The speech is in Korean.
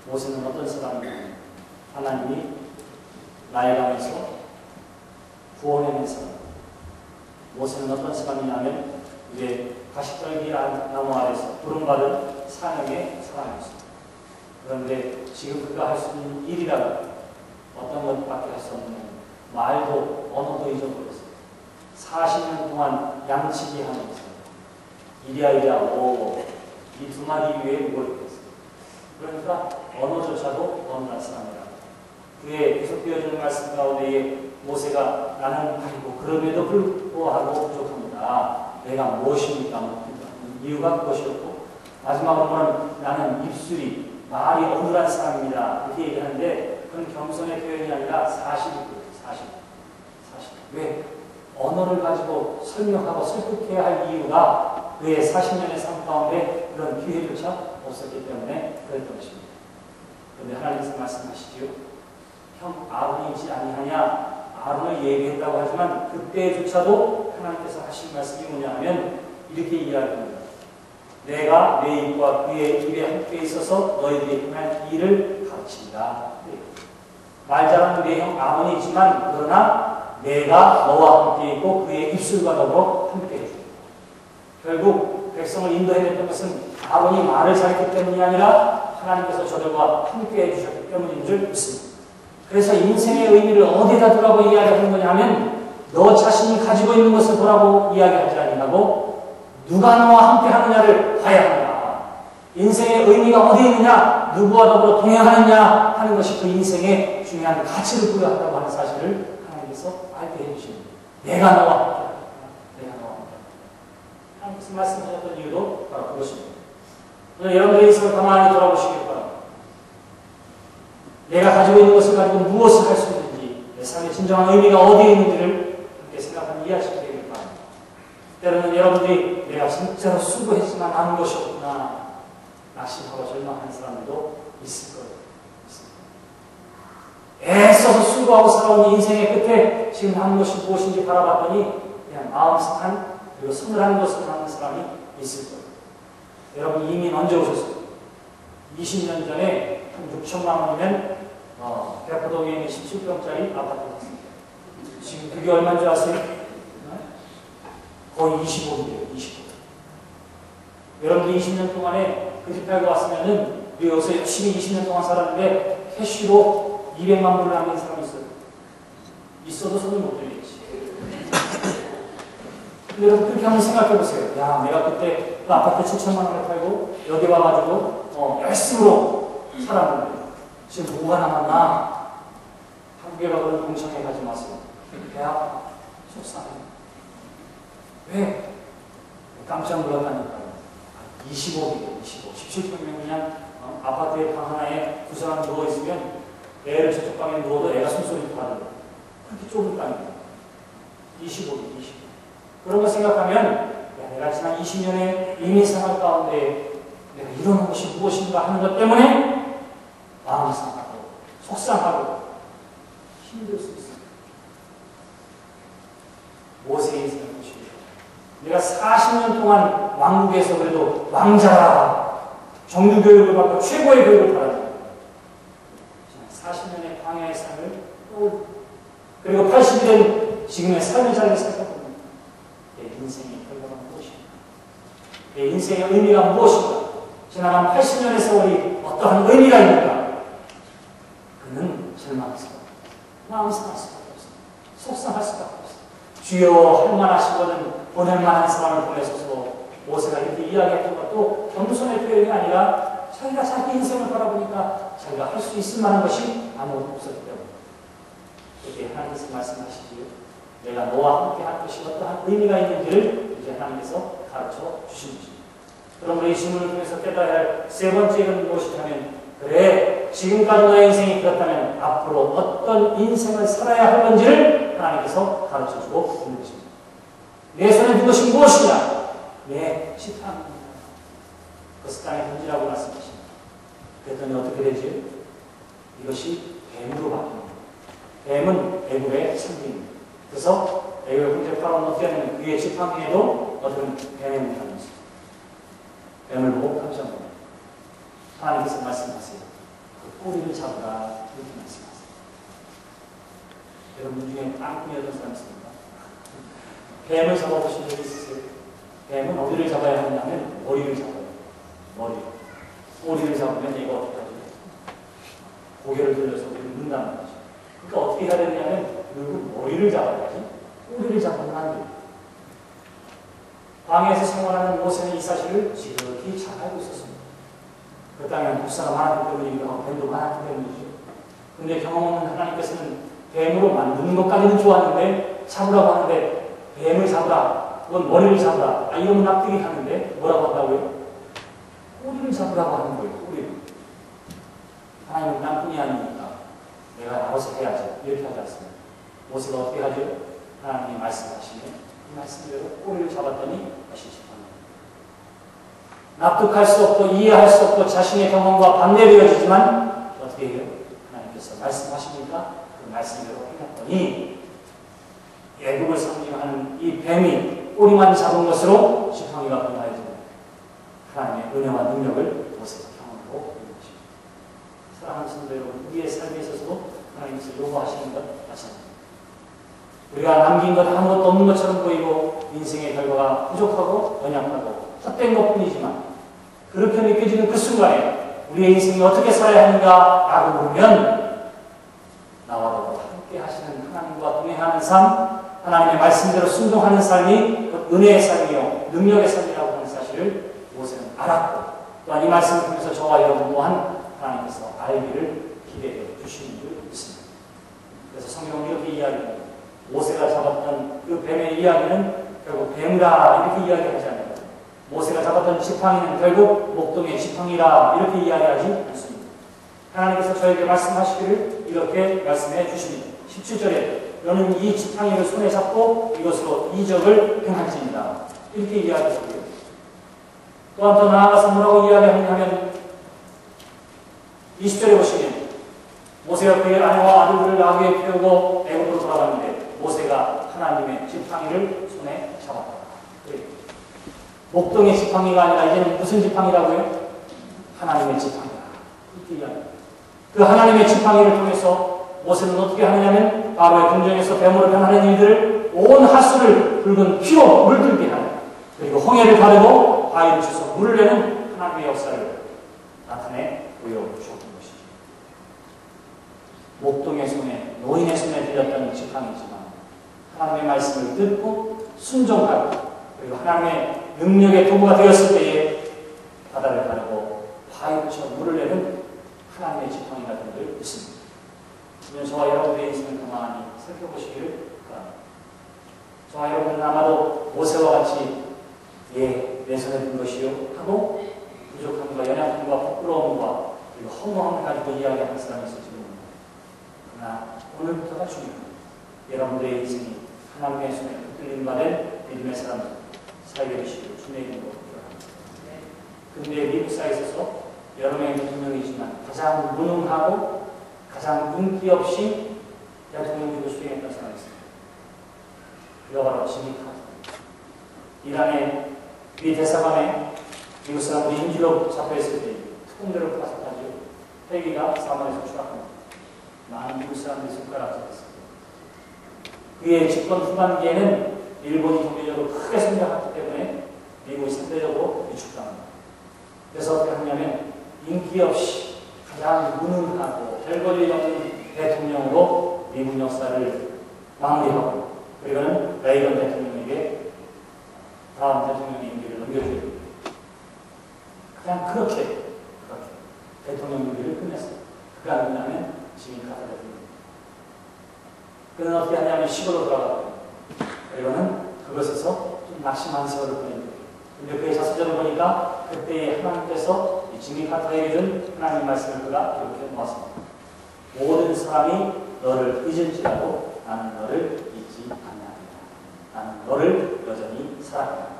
모세는 어떤 사람이냐? 하나님이 나아가면서 구원해낸 사람. 모세는 어떤 사람이냐면 이제 가시떨기 나무 아래서 부름받은 사명의 사람이었습니다. 그런데 지금 그가 할 수 있는 일이라고 어떤 것밖에 할 수 없는 말도 언어도 잊어버렸어요. 40년 동안 양치기 하는 것입니다. 이랴이랴 오 이 두 마디 위에 뭘 했어요. 그러니까 언어조차도 언어할 사람이라. 그의 계속 되어주는 말씀 가운데에 모세가 나는 가리고 그럼에도 불구하고 부족합니다. 내가 무엇입니까? 이유가 무엇이었고 마지막으로는 나는 입술이 말이 어눌한 사람입니다. 이렇게 얘기하는데 그건 겸손의 표현이 아니라 사실이고요. 사실. 왜? 언어를 가지고 설명하고 설득해야 할 이유가 그의 40년의 삶 가운데 그런 기회조차 없었기 때문에 그랬던 것입니다. 그런데 하나님께서 말씀하시지요. 형 아론이지 아니하냐? 아론을 얘기했다고 하지만 그때조차도 하나님께서 하신 말씀이 뭐냐 하면 이렇게 이야기합니다. 내가 내 입과 그의 입에 함께 있어서 너희들이 행할 일을 가르친다. 말 잘하는 내 형 아론이지만 그러나 내가 너와 함께 있고 그의 입술과 더불어 함께 해준다. 결국 백성을 인도해냈던 것은 아론이 말을 잘했기 때문이 아니라 하나님께서 저들과 함께 해주셨기 때문인 줄 믿습니다. 그래서 인생의 의미를 어디다 두라고 이야기하는 거냐 하면 너 자신이 가지고 있는 것을 두라고 이야기하지 아니하고 누가 너와 함께 하느냐를 봐야 한다. 인생의 의미가 어디에 있느냐, 누구와 더불어 동행하느냐 하는 것이 그 인생의 중요한 가치를 부여한다고 하는 사실을 하나님께서 알게 해주십니다. 내가 너와 함께 하다. 내가 너와 함께 하다. 하나님께서 말씀하셨던 이유도 바로 그것입니다. 오늘 여러분의 인생을 가만히 돌아보시길 바랍니다. 내가 가지고 있는 것을 가지고 무엇을 할 수 있는지, 내 삶의 진정한 의미가 어디에 있는지를 함께 생각하며 이해하시게 되길 바랍니다. 때로는 여러분들이 내가 진짜로 수고했지만 아무 것이 없구나 낙심하고 절망하는 사람들도 있을 거예요. 애써서 수고하고 살아온 인생의 끝에 지금 하는 것이 무엇인지 바라봤더니 그냥 마음 상한 그리고 서늘한 것을 하는 사람이 있을 거예요. 여러분 이민 언제 오셨어요? 20년 전에 한 6천만 원이면 백호동에 있는 17평짜리 아파트가 있습니다. 지금 그게 얼마인 줄 아세요? 거의 25억이에요. 25억. 여러분들 20년 동안에 그 집 팔고 왔으면은 우리 여기서 열심히 20년 동안 살았는데 캐시로 200만 불을 남긴 사람이 있어요. 있어도 손을 못 들겠지. 근데 여러분 그렇게 한번 생각해 보세요. 야, 내가 그때 그 아파트 7천만 원을 팔고 여기 와가지고 열심으로 살았는데 지금 뭐가 남았나? 한국에 가서는 공청회 가지 마세요. 배 아파. 속상해. 왜? 깜짝 놀랐다니까요. 25억이에요. 17평이면 그냥 아파트의 방 하나에 두 사람 누워있으면 애를 저쪽 방에 누워도 애가 숨소리 받아요. 그렇게 좁은 땅이에요. 25억, 20억. 그런 거 생각하면 야, 내가 지난 20년의 이민 생활 가운데 내가 이런 것이 무엇인가 하는 것 때문에 마음이 상하고 속상하고 힘들 수 있습니다. 모세의 인생을 보시고 내가 40년 동안 왕국에서 그래도 왕자라 정규교육을 받고 최고의 교육을 받았다. 40년의 광야의 삶을 또 그리고 80이 된 지금의 삶의 자리를 생각해보면 내 인생의 결과가 무엇인가? 내 인생의 의미가 무엇인가? 지나간 80년의 세월이 어떠한 의미가 있는가? 그는 절망할 수밖에 없습니다. 마음이 상할 수밖에 없습니다. 속상할 수밖에 없습니다. 주여 할 만하시거든 보낼 만한 사람을 보내소서. 모세가 이렇게 이야기했던 것도 겸손의 표현이 아니라 자기가 자기 인생을 바라보니까 자기가 할 수 있을 만한 것이 아무것도 없었기 때문에 이렇게 하나님께서 말씀하시지요. 내가 너와 함께 할 것이 어떠한 의미가 있는지를 이제 하나님께서 가르쳐 주신 것입니다. 그럼 우리 이 질문을 통해서 깨달아야 할 세 번째는 무엇이냐면 그래 지금까지 너의 인생이 그렇다면 앞으로 어떤 인생을 살아야 할 건지를 하나님께서 가르쳐주고 있는 것입니다. 내 손에 든 것이 무엇이냐? 내 지팡이입니다. 그것을 땅에 던지라고 말씀하십니다. 그랬더니 어떻게 되지? 이것이 뱀으로 바뀝니다. 뱀은 애굽의 상징입니다. 그래서 애굽의 군대 파라오는 어떻게 하냐면 그의 지팡이에도 어떻게 뱀의 문이 하는 것입니다. 뱀을 보고 깜짝 놀랍니다. 하나님께서 말씀하세요. 그 꼬리를 잡으라 이렇게 말씀하세요. 여러분 중에 땅콩이었던 사람 있습니까? 뱀을 잡아보신 적 있으세요? 뱀은 어디를 잡아야 하냐면 머리를 잡아요. 머리. 꼬리를 잡으면 얘가 어떻게 하죠? 고개를 돌려서 눕는다는 거죠. 그러니까 어떻게 해야 되냐면 결국 머리를 잡아야지 꼬리를 잡으면 안 돼요. 광야에서 생활하는 모세는 이 사실을 지극히 잘 알고 있었습니다. 그 땅에는 독사가 많았기 때문이기도 하고 뱀도 많았기 때문이죠. 그런데 경험 없는 하나님께서는 뱀으로 만드는 것까지는 좋았는데 잡으라고 하는데 뱀을 잡으라, 그건 머리를 잡으라, 이러면 납득이 가는데 뭐라고 한다고요? 꼬리를 잡으라고 하는 거예요. 꼬리를. 하나님은 딴뿐이 아니니까 내가 알아서 해야지 이렇게 하지 않습니다. 모세가 어떻게 하죠? 하나님이 말씀하시면 이 말씀대로 꼬리를 잡았더니 다시 집합니다. 납득할 수 없고 이해할 수 없고 자신의 경험과 반대되어지지만 어떻게 해요? 하나님께서 말씀하시니까 그 말씀대로 행했더니 애국을 상징하는 이 뱀이 꼬리만 잡은 것으로 지팡이가 변화해집니다. 하나님의 은혜와 능력을 모세가 경험하고 있는 것입니다. 사랑하는 성도 여러분, 우리의 삶에 있어서도 하나님께서 요구하시는 것 마찬가지입니다. 우리가 남긴 것 아무것도 없는 것처럼 보이고 인생의 결과가 부족하고 연약하고 헛된 것뿐이지만 그렇게 느껴지는 그 순간에 우리의 인생이 어떻게 살아야 하는가라고 보면 나와 더불어 함께 하시는 하나님과 동행하는 삶, 하나님의 말씀대로 순종하는 삶이 은혜의 삶이요 능력의 삶이라고 하는 사실을 모세는 알았고 또한 이 말씀을 통해서 저와 여러분 또한 하나님께서 알기를 기대해 주시는 줄 믿습니다. 그래서 성경은 이렇게 이야기합니다. 모세가 잡았던 그 뱀의 이야기는 결국 뱀이라 이렇게 이야기하지 않아요. 모세가 잡았던 지팡이는 결국 목동의 지팡이라 이렇게 이야기하지 않습니다. 하나님께서 저에게 말씀하시기를 이렇게 말씀해 주십니다. 17절에 너는 이 지팡이를 손에 잡고 이것으로 이적을 행할지니라 이렇게 이야기하고요. 또한 더 나아가서 뭐라고 이야기하냐면 20절에 보시면 모세가 그의 아내와 아들들을 나귀에 태우고 애굽으로 돌아갔는데 모세가 하나님의 지팡이를 손에 잡았다. 목동의 지팡이가 아니라 이제는 무슨 지팡이라고요? 하나님의 지팡이다. 이렇게 이야기합니다. 그 하나님의 지팡이를 통해서 모세는 어떻게 하느냐면 바로의 궁정에서 뱀으로 변하는 일들을 온 하수를 붉은 피로 물들게 하는, 그리고 홍해를 가르고 바위를 쳐서 물을 내는 하나님의 역사를 나타내 보여주었던 것이죠. 목동의 손에, 노인의 손에 들렸던 지팡이지만 하나님의 말씀을 듣고 순종하고 그리고 하나님의 능력의 도구가 되었을 때에 바다를 가르고 바위를 쳐 물을 내는 하나님의 지팡이가 된 줄 믿습니다. 그러면 저와 여러분의 인생을 가만히 살펴보시기를 바랍니다. 저와 여러분은 아마도 모세와 같이 내 손에 든 것이요 하고 부족함과 연약함과 부끄러움과 그리고 허무함을 가지고 이야기하는 사람이 있을지 모릅니다. 그러나 오늘부터가 중요합니다. 여러분들의 인생이 하나님의 손에 붙들림 받은 믿음의 사람들 살게 되시기를 주님의 이름으로 기도합니다. 근데 미국 사회에 있어서 여러 명의 대통령이지만 가장 무능하고 가장 눈기 없이 대통령직을 수행했던 사람이 있습니다. 그가 바로 지미 카터. 이란의 미 대사관에 미국 사람들이 인질로 잡혀있을 때 특공대를 파송하죠. 헬기가 사만에서 추락합니다. 많은 미국 사람들이 손가락 잡았습니다. 그의 집권 후반기에는 일본이 경제적으로 크게 성장했기 때문에 미국이 상대적으로 위축당합니다. 그래서 어떻게 하냐면 인기 없이 가장 무능하고 별 볼일 없는 대통령으로 미국 역사를 마무리하고 그리고는 레이건 대통령에게 다음 대통령의 임기를 넘겨주게 됩니다. 그냥 그렇게 대통령 임기를 끝냈어요. 그가 누구냐면 지미 카터 대통령입니다. 그는 어떻게 하냐면 시골로 돌아가고 그리고는 그것에서 좀 낙심한 세월을 보냅니다. 근데 그의 자서전을 보니까 그때의 하나님께서 지미 카터에게 준 하나님의 말씀을 그가 기록해 놓았습니다. 모든 사람이 너를 잊을지라도 나는 너를 잊지 않나이다. 나는 너를 여전히 사랑한다.